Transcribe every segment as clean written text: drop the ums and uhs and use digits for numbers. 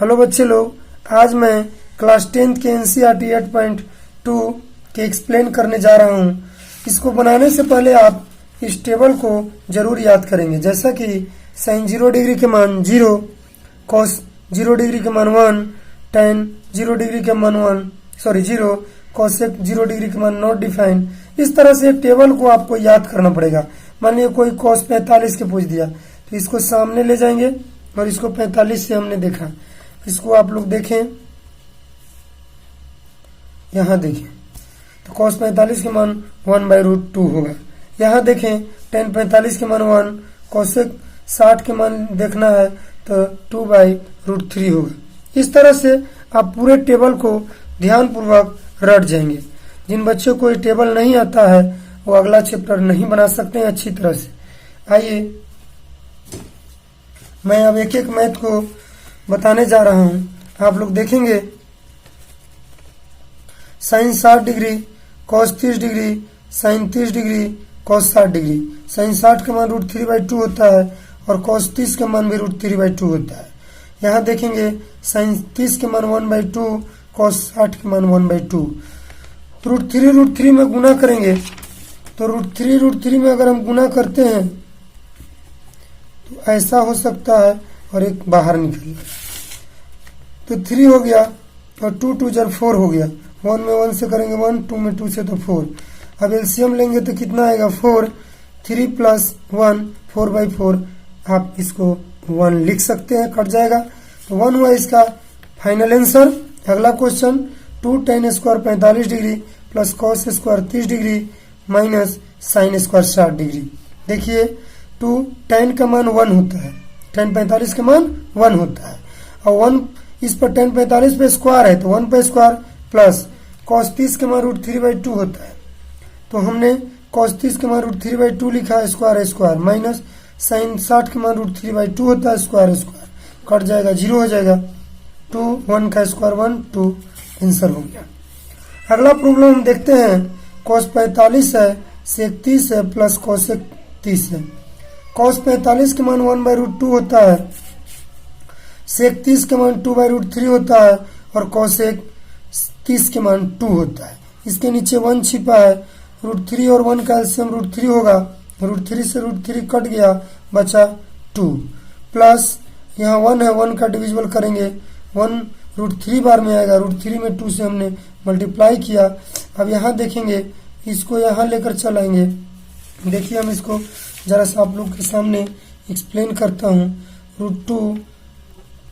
Hello बच्चे लोग, आज मैं क्लास 10th के एनसीईआरटी 8.2 के एक्सप्लेन करने जा रहा हूँ। इसको बनाने से पहले आप इस टेबल को जरूर याद करेंगे, जैसा कि साइन 0 डिग्री के मान 0, कॉस 0 डिग्री के मान 1, tan 0 डिग्री के मान 0, कॉसेक 0 डिग्री के मान नॉट डिफाइंड। इस तरह से टेबल को आपको याद करना पड़ेगा। मान लिया कोई कॉस 45 के पूछ दिया तो इसको सामने ले जाएंगे और इसको 45 से हमने देखा, इसको आप लोग देखें, यहां देखें तो cos 45 के मान 1/√2 होगा। यहां देखें tan 45 के मान 1, cosec 60 के मान देखना है तो 2/√3 होगा। इस तरह से आप पूरे टेबल को ध्यानपूर्वक रट जाएंगे। जिन बच्चों को ये टेबल नहीं आता है वो अगला चैप्टर नहीं बना सकते हैं अच्छी तरह से। आइए मैं अब एक एक मैथ को बताने जा रहा हूं। आप लोग देखेंगे sine 60 degree, cos 30 degree, sine 30 degree, cos 60 degree. Sine 60 का मान √3/2 होता है और कॉस 30 का मान भी √3/2 होता है। यहाँ देखेंगे साइन 30 के मान 1/2, कॉस 60 के मान 1/2। √3 में गुना करेंगे तो √3 में अगर हम गुना करते हैं तो ऐसा हो सकता है और एक बाहर निकल तो 3 हो गया और 2 2 4 हो गया। 1 में 1 से करेंगे 1, 2 में 2 से तो 4। अब एलसीएम लेंगे तो कितना आएगा 4, 3 + 1 4/4। आप इसको 1 लिख सकते हैं, कट जाएगा तो 1 हुआ इसका फाइनल आंसर। अगला question 2 tan² 45 degree plus cos² 30 degree minus sin² 60 degree. देखिए 2 tan का मान 1 होता है, tan 45 का मान 1 होता है और 1 इस पर tan 45 पे स्क्वायर है तो 1 पे स्क्वायर प्लस cos 30 के मान √3/2 होता है तो हमने cos 30 के मान √3/2 लिखा है, स्क्वायर माइनस sin 60 के मान √3/2 होता है, स्क्वायर कट जाएगा, 0 हो जाएगा। 2 1 का स्क्वायर 1 2 आंसर हो गया। अगला प्रॉब्लम हम देखते हैं। cos 45 है, sec 30 है प्लस cosec 30 है। cos 45 के मान 1/√2 होता है, sec 30 के मान 2/√3 होता है और cosec 30 के मान 2 होता है। इसके नीचे 1 छिपा है, √3 और 1 का एलसीएम √3 होगा, √3 से √3 कट गया, बचा 2 प्लस यहाँ 1 है, 1 का डिविजिबल करेंगे 1 √3 बार में आएगा, √3 में 2 से हमने मल्टीप्लाई किया। अब यहाँ देखेंगे इसको यहाँ लेकर चलाएंगे। देखिए हम इसको जरा सा आप लोग के सामने एक्सप्लेन करता हूँ। √2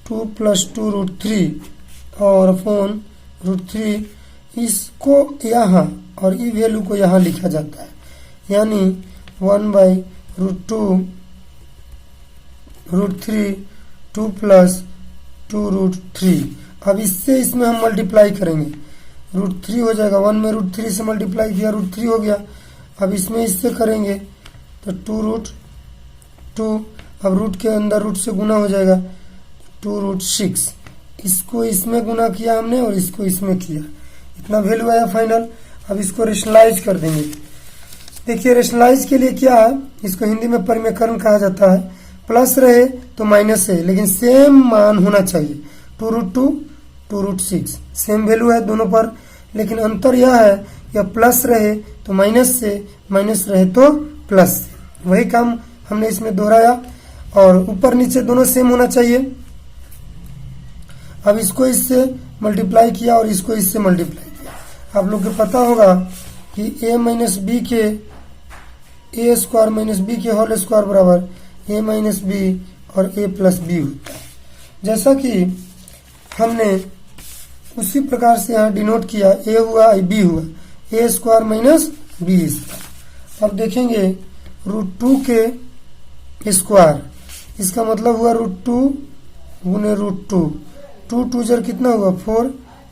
2 + 2 √3 और अपॉन √3, इसको यहाँ और ई वैल्यू को यहाँ लिखा जाता है, यानी 1/√2 √3 2 + 2 √3। अब इससे इसमें हम मल्टीप्लाई करेंगे, √3 हो जाएगा, 1 में √3 से मल्टीप्लाई किया √3 हो गया। अब इसमें इससे करेंगे तो 2√2, अब रूट के अंदर रूट से गुना हो जाएगा 2√6। इसको इसमें गुना किया हमने और इसको इसमें किया, इतना वैल्यू आया फाइनल। अब इसको रेशनलाइज कर देंगे। देखिए रेशनलाइज के लिए क्या है, इसको हिंदी में परिमेयकरण कहा जाता है। प्लस रहे तो माइनस है, लेकिन सेम मान होना चाहिए। 2√2 2√6 सेम वैल्यू है दोनों पर, लेकिन अंतर यह है या प्लस रहे तो माइनस से, माइनस रहे तो प्लस से। वही काम हमने इसमें दोहराया और ऊपर नीचे दोनों सेम होना चाहिए। अब इसको इससे मल्टीप्लाई किया और इसको इससे मल्टीप्लाई किया। आप लोग को पता होगा कि a - b के a² - b के होल स्क्वायर बराबर a - b और a + b होता है। जैसा कि हमने उसी प्रकार से यहाँ डिनोट किया, a हुआ b हुआ, a² - b²। अब देखेंगे √2 के स्क्वायर, इसका मतलब हुआ √2 गुने √2, 2 2 जर कितना होगा 4,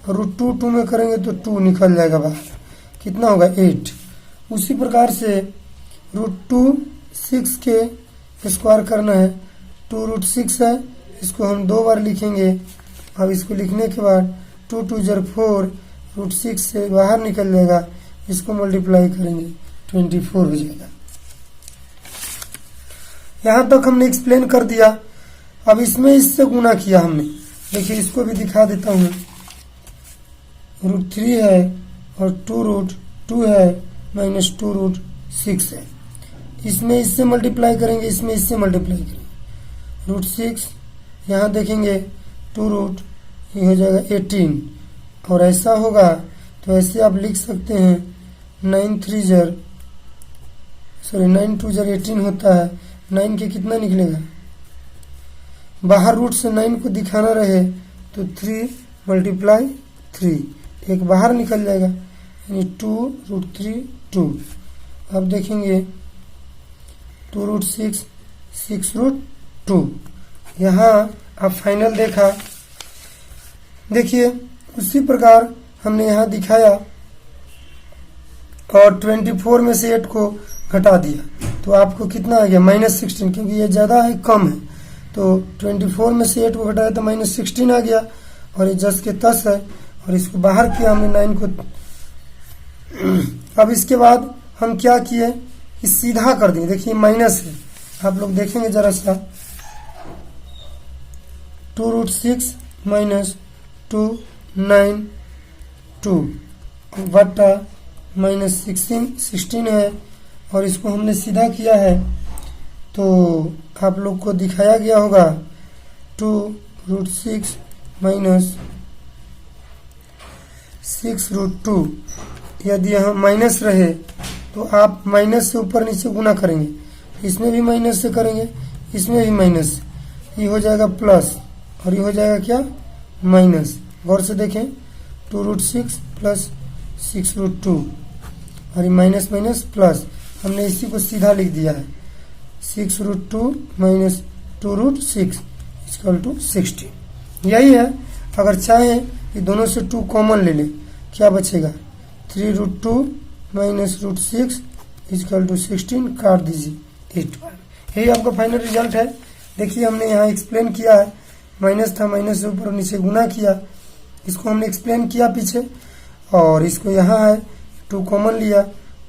√2 2 में करेंगे तो 2 निकल जाएगा बाहर, कितना होगा 8। उसी प्रकार से √2 6 के स्क्वायर करना है, 2√6 है, इसको हम 2 बार लिखेंगे। अब इसको लिखने के बाद 2 2 जर 4, √6 से बाहर निकल जाएगा, इसको मल्टीप्लाई करेंगे 24 हो जाएगा। यहाँ तक हमने एक्सप्लेन कर दिया। अब इसमें इससे गुना किया हमने देखिए इसको भी दिखा देता हूँ। √3 है और 2√2 है माइनस 2√6 है। इसमें इससे मल्टीप्लाई करेंगे, इसमें इससे मल्टीप्लाई करेंगे। √6 यहाँ देखेंगे 2 ये हो जाएगा 18 और ऐसा होगा तो ऐसे आप लिख सकते हैं 9 2 18 होता है। 9 के कितना निकलेगा, बाहर रूट से 9 को दिखाना रहे तो 3 × 3 एक बाहर निकल जाएगा, यानी 2√3 2। अब देखेंगे 2√6 6√2। यहाँ आप फाइनल देखा। देखिए उसी प्रकार हमने यहाँ दिखाया और 24 में से 8 को घटा दिया तो आपको कितना आ गया -16, क्योंकि ये ज़्यादा है कम है तो 24 में से 8 को घटाया तो -16 आ गया और ये जस के तस है और इसको बाहर किया हमने 9 को। अब इसके बाद हम क्या किए कि सीधा कर दिए। देखिए माइनस है, आप लोग देखेंगे जरा सा 2√6 माइनस 2 9 2 बटा -16 है और इसको हमने सीधा किया है तो आप लोग को दिखाया गया होगा 2√6 माइनस 6√2। यदि यहाँ माइनस रहे तो आप माइनस से ऊपर नीचे गुना करेंगे, इसमें भी माइनस से करेंगे, इसमें भी माइनस, ये हो जाएगा प्लस और ये हो जाएगा क्या माइनस। गौर से देखें 2√6 प्लस 6√2 और ये माइनस माइनस प्लस, हमने इसी को सीधा लिख दिया है 6√2 माइनस 2√6 = 60। यही है। अगर चाहें कि दोनों से 2 कॉमन ले लें, क्या बचेगा 3√2 माइनस √6 = 16, काट दीजिए 8 बार। यही आपका फाइनल रिजल्ट है। देखिए हमने यहाँ एक्सप्लेन किया है, माइनस था, माइनस से ऊपर और नीचे गुना किया, इसको हमने एक्सप्लेन किया पीछे और इसको यहाँ है 2 कॉमन लिया,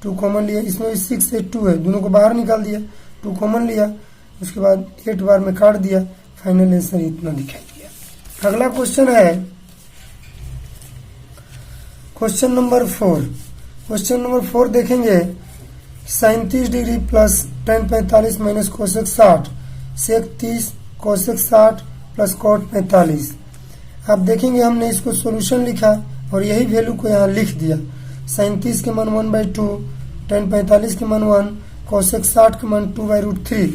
2 कॉमन लिया, इसमें भी 6 से 2 है, दोनों को बाहर निकाल दिया, 2 कॉमन लिया, उसके बाद 8 बार में काट दिया, फाइनल आंसर इतना दिखाई दिया। अगला क्वेश्चन है क्वेश्चन नंबर 4। क्वेश्चन नंबर 4 देखेंगे 37 degree plus tan 45 minus cosec 60 सेक 30 कोसेक 60 प्लस कॉट 45। आप देखेंगे हमने इसको सॉल्यूशन लिखा और यही वैल्यू को यहाँ लिख दिया। 37 के मान 1/2, tan 45 के मान 1, कोसेक 60 के मान 2/√3,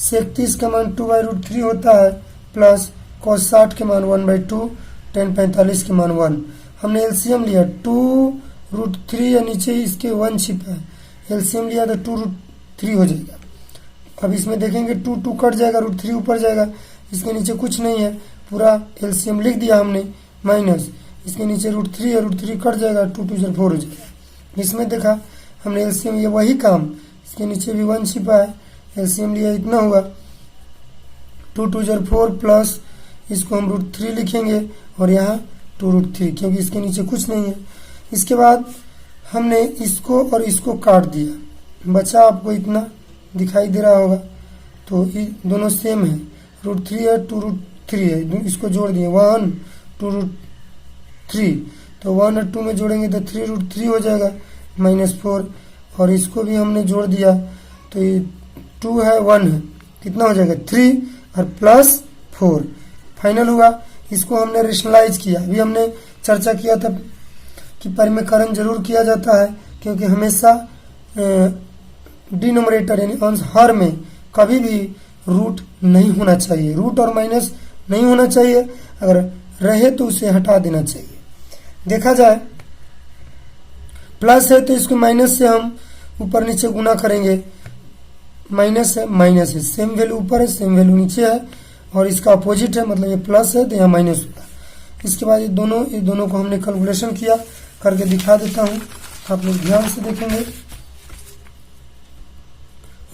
सेक 30 का मान 2/√3 होता है प्लस cos 60 के मान 1/2, tan 45 के मान 1। हमने एलसीएम लिया 2√3 या नीचे इसके 1 छिपा है, एलसीएम लिया तो 2√3 हो जाएगा। अब इसमें देखेंगे 2 कट जाएगा, √3 ऊपर जाएगा, इसके नीचे कुछ नहीं है, पूरा एलसीएम लिख दिया हमने माइनस, इसके नीचे √3 है, √3 कट जाएगा, 2 2 4 हो जाएगा। इसमें देखा हमने एलसीएम, ये वही काम, इसके नीचे भी 1 छिपा है, एलसीएम लिया इतना हुआ 2 2 4 प्लस इसको हम √3 लिखेंगे और यहाँ 2√3, क्योंकि इसके नीचे कुछ नहीं है। इसके बाद हमने इसको और इसको काट दिया, बचा आपको इतना दिखाई दे रहा होगा, तो ये दोनों सेम है, √3 है 2√3 है, इसको जोड़ दिए 1 2√3, तो 1 और 2 में जोड़ेंगे तो 3√3 हो जाएगा -4 और इसको भी हमने जोड़ दिया तो ये 2 है 1 है, कितना हो जाएगा 3 और प्लस 4 फाइनल हुआ। इसको हमने रेशनलाइज किया, अभी हमने चर्चा किया था कि परिमेयकरण जरूर किया जाता है, क्योंकि हमेशा डिनोमिनेटर यानी अंश हर में कभी भी रूट नहीं होना चाहिए, रूट और माइनस नहीं होना चाहिए, अगर रहे तो उसे हटा देना चाहिए। देखा जाए प्लस है तो इसको माइनस से हम ऊपर नीचे गुना करेंगे, माइनस है, सेम वैल्यू ऊपर है सेम वैल्यू नीचे है और इसका अपोजिट है, मतलब ये प्लस है तो यहाँ माइनस होगा। इसके बाद ये दोनों को हमने कैलकुलेशन किया, करके दिखा देता हूँ, आप लोग ध्यान से देखेंगे।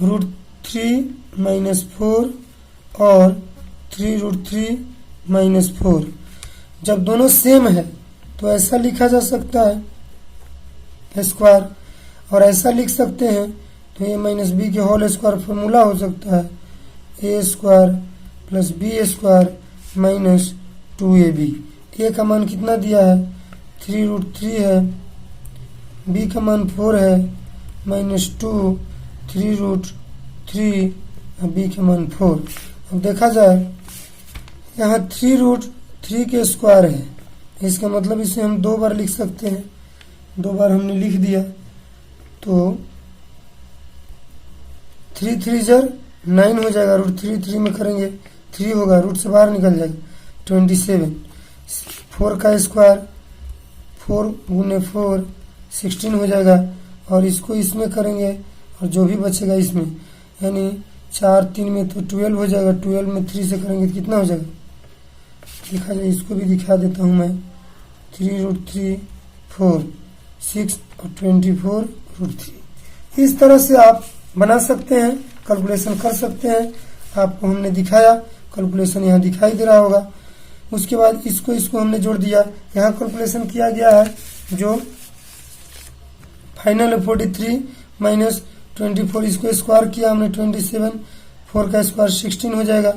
√3 -4 और 3√3 -4, जब दोनों सेम है तो ऐसा लिखा जा सकता है स्क्वायर, और ऐसा लिख सकते हैं तो ये -b के होल स्क्वायर फॉर्मूला हो सकता है a² + b² 2ab। ए का मान कितना दिया है 3√3 है, बी का मान 4 है -2 3√3 और बी का मान 4। अब देखा जाए यहाँ 3√3 के स्क्वायर है, इसका मतलब इसे हम 2 बार लिख सकते हैं, 2 बार हमने लिख दिया तो 3 3 9 हो जाएगा, √3 में करेंगे 3 होगा, रूट से बाहर निकल जाएगा 27। 4 का स्क्वायर 4 गुने 4 16 हो जाएगा, और इसको इसमें करेंगे और जो भी बचेगा इसमें, यानी 4 3 में तो 12 हो जाएगा, 12 में 3 से करेंगे तो कितना हो जाएगा देखा जाए, इसको भी दिखा देता हूँ मैं। 3√3 4 6 और 24√3। इस तरह से आप बना सकते हैं, कैलकुलेशन कर सकते हैं। आपको हमने दिखाया, कैलकुलेशन यहाँ दिखाई दे रहा होगा। उसके बाद इसको हमने जोड़ दिया, यहाँ कैलकुलेशन किया गया है जो फाइनल 43 माइनस 24, इसको स्क्वायर किया हमने 27, 4 का स्क्वायर 16 हो जाएगा,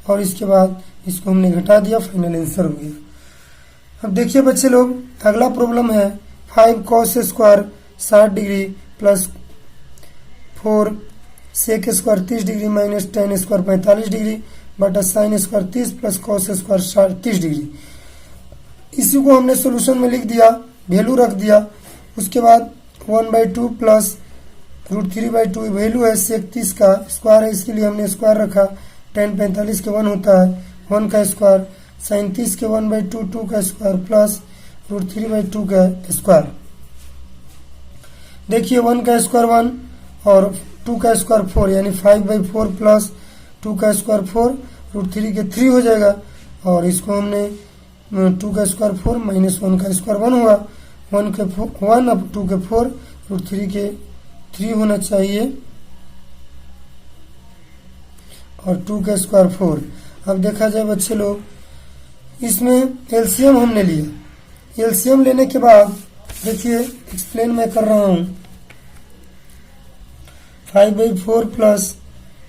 और इसके बाद इसको हमने घटा दिया, फाइनल आंसर हो गया। अब देखिए बच्चे लोग, अगला प्रॉब्लम है 5 cos square 60 degree plus 4 sec square 30 degree minus tan square 45 degree बटा sine square 30 plus cos square 30 degree. इसी को हमने सोल्यूशन में लिख दिया, वैल्यू रख दिया। उसके बाद 1/2 प्लस √3/2 वैल्यू है सेक 30 का स्क्वायर है, इसके लिए हमने स्क्वायर रखा। tan 45 के 1 होता है, 1 का स्क्वायर, साइन 30 के 1/2 2 का स्क्वायर प्लस √3/2 का स्क्वायर। देखिए 1 का स्क्वायर 1 और 2 का स्क्वायर 4, यानी 5/4 प्लस 2 का स्क्वायर 4, √3 के 3 हो जाएगा, और इसको हमने 2 का स्क्वायर 4 माइनस 1 का स्क्वायर 1 होगा, 1 के 1 अब 2 के 4, √3 के 3 होना चाहिए, और 2 का स्क्वायर 4। अब देखा जाए बच्चे लोग, इसमें एलसीएम हमने लिया। एलसीएम लेने के बाद देखिए एक्सप्लेन मैं कर रहा हूँ। 5/4 प्लस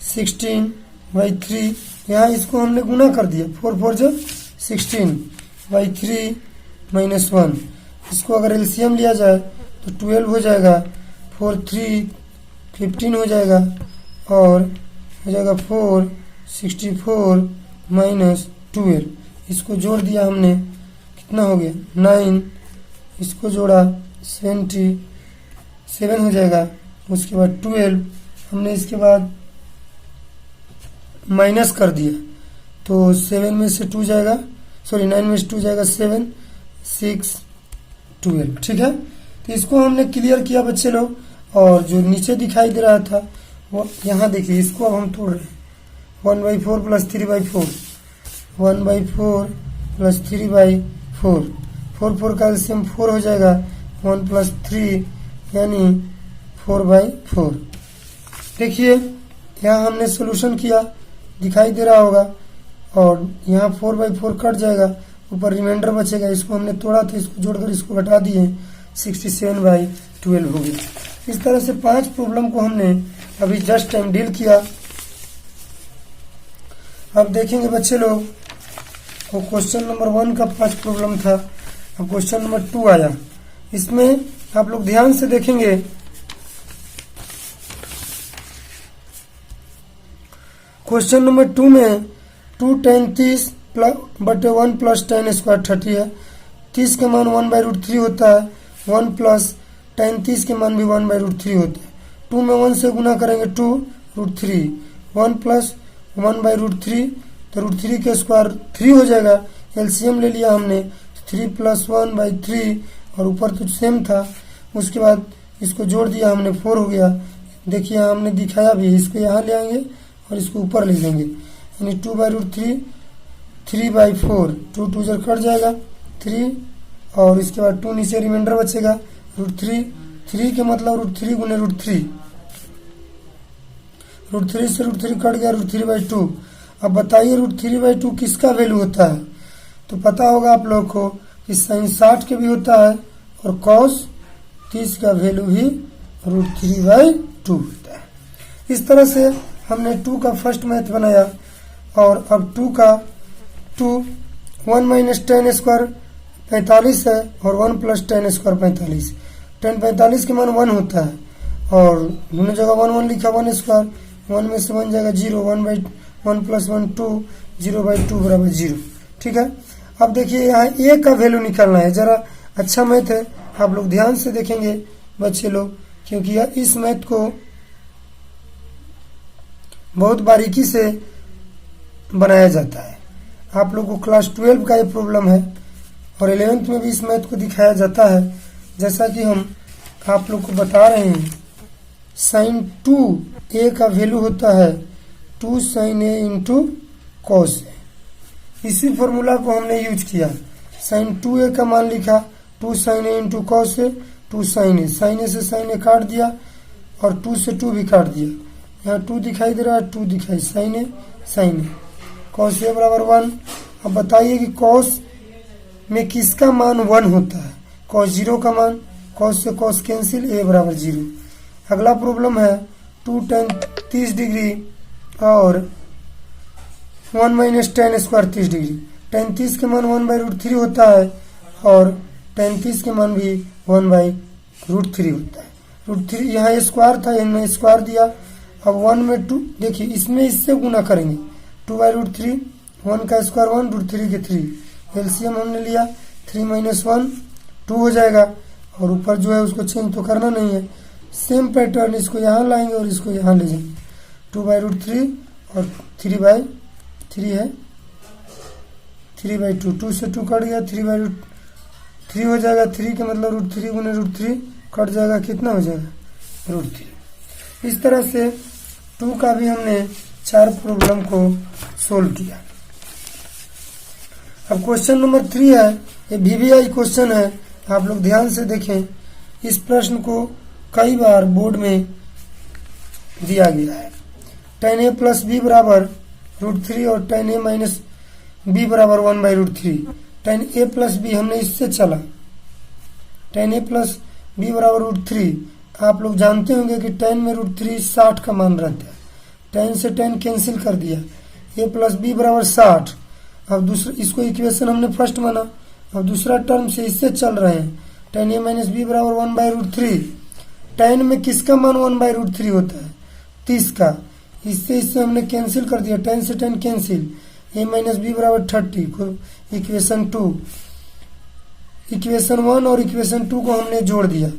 16/3, यहाँ इसको हमने गुना कर दिया, 4 4 जब 16/3 माइनस 1। इसको अगर एलसीएम लिया जाए तो 12 हो जाएगा, 4 3 15 हो जाएगा, और हो जाएगा 4 64 माइनस 12। इसको जोड़ दिया हमने, कितना हो गया 9, इसको जोड़ा 77 हो जाएगा। उसके बाद 12 हमने इसके बाद माइनस कर दिया, तो 7 में से 2 जाएगा, सॉरी 9 में से 2 जाएगा 7 6 12। ठीक है, तो इसको हमने क्लियर किया बच्चे लोग। और जो नीचे दिखाई दे रहा था वो यहाँ देखिए, इसको अब हम तोड़ रहे हैं। 1/4 प्लस 3/4, 1/4 प्लस 3/4, 4 4 का एलसीएम 4 हो जाएगा, 1 प्लस 3 यानी 4/4। देखिए यहाँ हमने सोल्यूशन किया, दिखाई दे रहा होगा, और यहाँ 4/4 कट जाएगा, ऊपर रिमाइंडर बचेगा। इसको हमने तोड़ा था, इसको जोड़कर इसको घटा दिए, 67/12 हो गया। इस तरह से 5 प्रॉब्लम को हमने अभी जस्ट टाइम डील किया। अब देखेंगे बच्चे लोग, वो क्वेश्चन नंबर 1 का 5 प्रॉब्लम था, अब क्वेश्चन नंबर 2 आया। इसमें आप लोग ध्यान से देखेंगे, क्वेश्चन नंबर 2 में 2 tan 30 बटे 1 प्लस tan स्क्वायर 30 है। 30 का मान 1/√3 होता है, 1 प्लस tan 30 के मान भी 1/√3 होता है। 2 में 1 से गुना करेंगे 2√3, 1 प्लस 1/√3, तो √3 के स्क्वायर 3 हो जाएगा। एलसीएम ले लिया हमने, 3 प्लस 1/3, और ऊपर तो सेम था। उसके बाद इसको जोड़ दिया हमने, 4 हो गया। देखिए यहाँ हमने दिखाया भी, इसको यहाँ ले आएंगे और इसको ऊपर ले लेंगे, यानी 2/√3 3/4, 2 2 जर कट जाएगा 3, और इसके बाद 2 नीचे रिमाइंडर बचेगा, √3 3 के मतलब √3 गुने √3, √3 से √3 कट गया, √3/2। अब बताइए √3/2 किसका वैल्यू होता है? तो पता होगा आप लोग को कि साइन 60 के भी होता है, और कॉस 30 का वैल्यू भी √3/2 होता है। इस तरह से हमने 2 का फर्स्ट मैथ बनाया, और अब 2 1 माइनस टेन स्क्वायर 45 है और 1 प्लस टेन स्क्वायर 45। टेन 45 के मान 1 होता है और दोनों जगह 1 1 लिखा 1 स्क्वायर, 1 में से 1 जाएगा 0, 1 प्लस 1 2, 0/2 बराबर 0। ठीक है, अब देखिए यहाँ ए का वैल्यू निकालना है। जरा अच्छा मैथ है, आप लोग ध्यान से देखेंगे बच्चे लोग, क्योंकि इस मैथ को बहुत बारीकी से बनाया जाता है। आप लोग को क्लास 12 का ये प्रॉब्लम है और 11th में भी इस मैथ को दिखाया जाता है। जैसा कि हम आप लोग को बता रहे हैं, साइन 2 ए का वैल्यू होता है 2 sign A into cos A. इसी फॉर्मूला को हमने यूज किया। साइन 2 ए का मान लिखा 2 sign A into cos A, 2 sign A, sign ए से साइन ए काट दिया और 2 से 2 भी काट दिया। यहाँ 2 दिखाई दे रहा है, 2 दिखाई, sign A sign A, cos A बराबर 1। अब बताइए कि कॉस में किसका मान 1 होता है? कॉस 0 का मान, कॉस से कॉस कैंसिल, ए बराबर 0। अगला प्रॉब्लम है 2 tan 30 डिग्री और 1 minus ten square 30 degree. tan 30 के मान 1/√3 होता है और tan 30 के मान भी 1/√3 होता है। √3 यहाँ स्क्वायर था, इनमें स्क्वायर दिया। अब 1 में 2, देखिए इसमें इससे गुना करेंगे, 2/√3, 1 का स्क्वायर 1, √3 के 3, एलसीएम हमने लिया, 3 - 1 2 हो जाएगा और ऊपर जो है उसको चेंज तो करना नहीं है। सेम पैटर्न, इसको यहाँ लाएंगे और इसको यहाँ ले जाएंगे, 2/√3 और 3/3 है, 3/2, 2 से 2 कट गया, 3/3 हो जाएगा। 3 के मतलब √3 गुने √3 कट जाएगा, कितना हो जाएगा? √3। इस तरह से 2 का भी हमने 4 प्रॉब्लम को सोल्व किया। अब क्वेश्चन नंबर 3 है, ये VBI क्वेश्चन है, आप लोग ध्यान से देखें। इस प्रश्न को कई बार बोर्ड में दिया गया है। tan a प्लस बी बराबर √3 और tan a माइनस बी बराबर 1/√3। tan a प्लस बी हमने इससे चला, tan a प्लस बी बराबर √3। आप लोग जानते होंगे कि tan में √3 60 का मान रहता है, tan से tan कैंसिल कर दिया, a प्लस बी बराबर 60। अब दूसरा, इसको इक्वेशन हमने फर्स्ट माना। अब दूसरा टर्म से इससे चल रहे हैं, tan a माइनस बी बराबर 1/√3। tan में किसका मान 1/√3 होता है? 30 का। इससे हमने कैंसिल कर दिया, tan से tan cancel, a minus B बराबर 30 को इक्वेशन 2, इक्वेशन 1 और इक्वेशन 2 को हमने जोड़ दिया।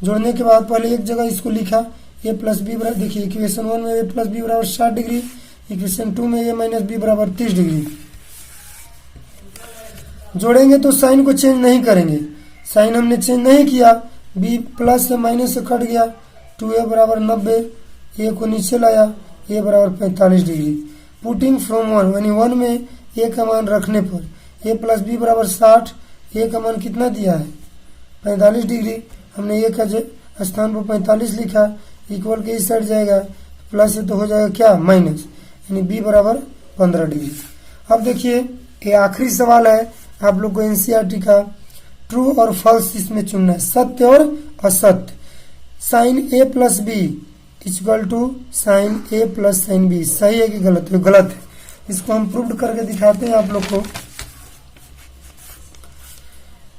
जोड़ने के बाद पहले एक जगह इसको लिखा, a प्लस बी बराबर, देखिए इक्वेशन 1 में a प्लस बी बराबर 60 डिग्री, इक्वेशन 2 में a माइनस बी बराबर 30 डिग्री। जोड़ेंगे तो साइन को चेंज नहीं करेंगे, साइन हमने चेंज नहीं किया, b प्लस से माइनस से कट गया, 2a बराबर 90, a को नीचे लाया, a बराबर 45 डिग्री। पुटिंग फ्रॉम 1, यानी 1 में a का मान रखने पर a प्लस बी बराबर 60, a का मान कितना दिया है? 45 डिग्री। हमने a का स्थान पर 45 लिखा, इक्वल के इस साइड जाएगा, प्लस से तो हो जाएगा क्या? माइनस, यानी b बराबर 15 डिग्री। अब देखिए ये आखिरी सवाल है, आप लोग को एनसीईआरटी का ट्रू और फॉल्स इसमें चुनना है, सत्य और असत्य। Sine A plus B equal to sine A plus sine B, सही है कि गलत है? गलत है। इसको हम प्रूव करके दिखाते हैं आप लोग को।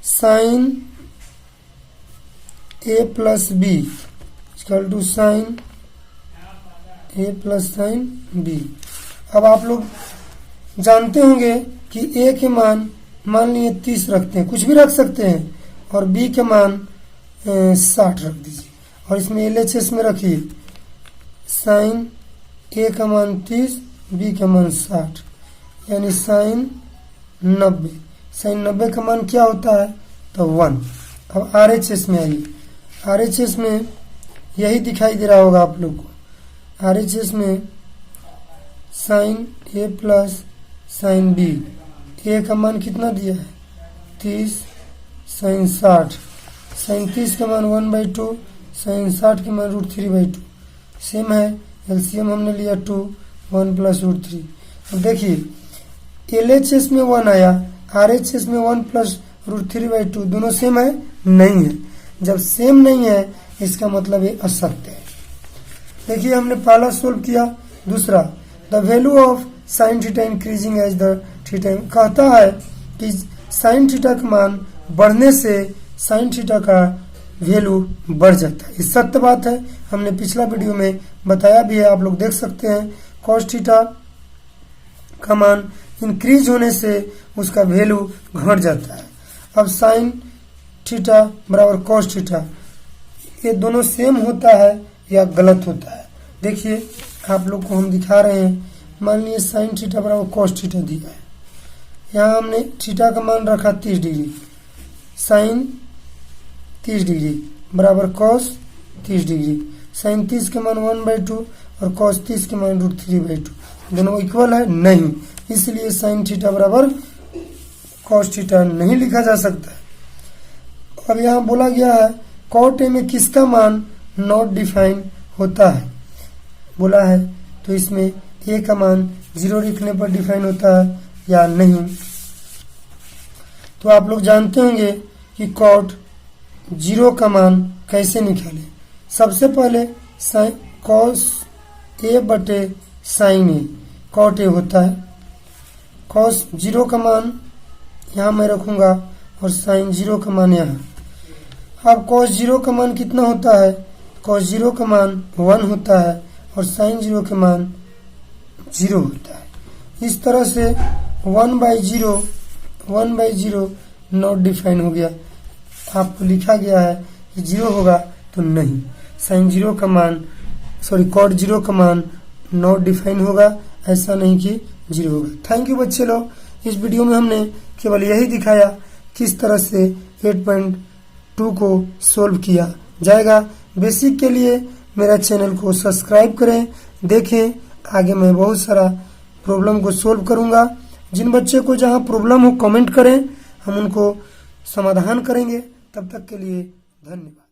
Sine A plus B equal to sine A plus sine B. अब आप लोग जानते होंगे कि ए के मान लिए 30 रखते हैं, कुछ भी रख सकते हैं, और बी के मान 60 रख दीजिए और इसमें LHS में रखिए साइन ए का मान 30, बी का मान 60, यानी साइन 90। साइन 90 का मान क्या होता है? तो 1। अब RHS में आइए, RHS में यही दिखाई दे रहा होगा आप लोग को। RHS में sign A plus sine B, ए का मान कितना दिया है? 30, साइन 60, साइन 30 का मान 1/2, साइन 60 के मान √3/2। सेम है, एलसीएम हमने लिया 2, 1 प्लस √3। अब देखिए LHS में 1 आया, RHS में 1 प्लस √3/2, दोनों सेम है? नहीं है। जब सेम नहीं है इसका मतलब ये असत्य है। देखिए हमने पहला सोल्व किया। दूसरा, the value of sine theta increasing as the theta, कहता है कि साइन थीटा का मान बढ़ने से साइन थीटा का वैल्यू बढ़ जाता है। ये सत्य बात है, हमने पिछला वीडियो में बताया भी है, आप लोग देख सकते हैं। कॉस थीटा का मान इंक्रीज होने से उसका वैल्यू घट जाता है। अब साइन थीटा बराबर कॉस थीटा, ये दोनों सेम होता है या गलत होता है? देखिए आप लोग को हम दिखा रहे हैं। मान लीजिए साइन थीटा बराबर कॉस थीटा दिया है, यहाँ हमने थीटा का मान रखा 30 डिग्री, साइन 30 डिग्री बराबर कॉस 30 डिग्री। साइन 30 के मान 1/2 और कॉस 30 के मान √3/2, दोनों इक्वल है? नहीं, इसलिए साइन थीटा बराबर कॉस थीटा नहीं लिखा जा सकता है। अब यहाँ बोला गया है कॉट ए में किसका मान नॉट डिफाइन होता है बोला है, तो इसमें ए का मान 0 लिखने पर डिफाइन होता है या नहीं। तो आप लोग जानते होंगे कि कॉट 0 का मान कैसे निकालें। सबसे पहले कॉस ए बटे साइन ए, कॉट ए होता है। कॉस 0 का मान यहाँ मैं रखूंगा और साइन 0 का मान यहाँ। अब कॉस 0 का मान कितना होता है? कॉस 0 का मान 1 होता है और साइन 0 का मान 0 होता है। इस तरह से 1/0 नॉट डिफाइन हो गया। आपको लिखा गया है कि 0 होगा तो नहीं, साइन 0 का मान कॉट 0 का मान नॉट डिफाइन होगा, ऐसा नहीं कि 0 होगा। थैंक यू बच्चे लोग, इस वीडियो में हमने केवल यही दिखाया किस तरह से 8.2 को सोल्व किया जाएगा। बेसिक के लिए मेरा चैनल को सब्सक्राइब करें, देखें आगे मैं बहुत सारा प्रॉब्लम को सोल्व करूंगा। जिन बच्चे को जहां प्रॉब्लम हो कमेंट करें, हम उनको समाधान करेंगे। तब तक के लिए धन्यवाद।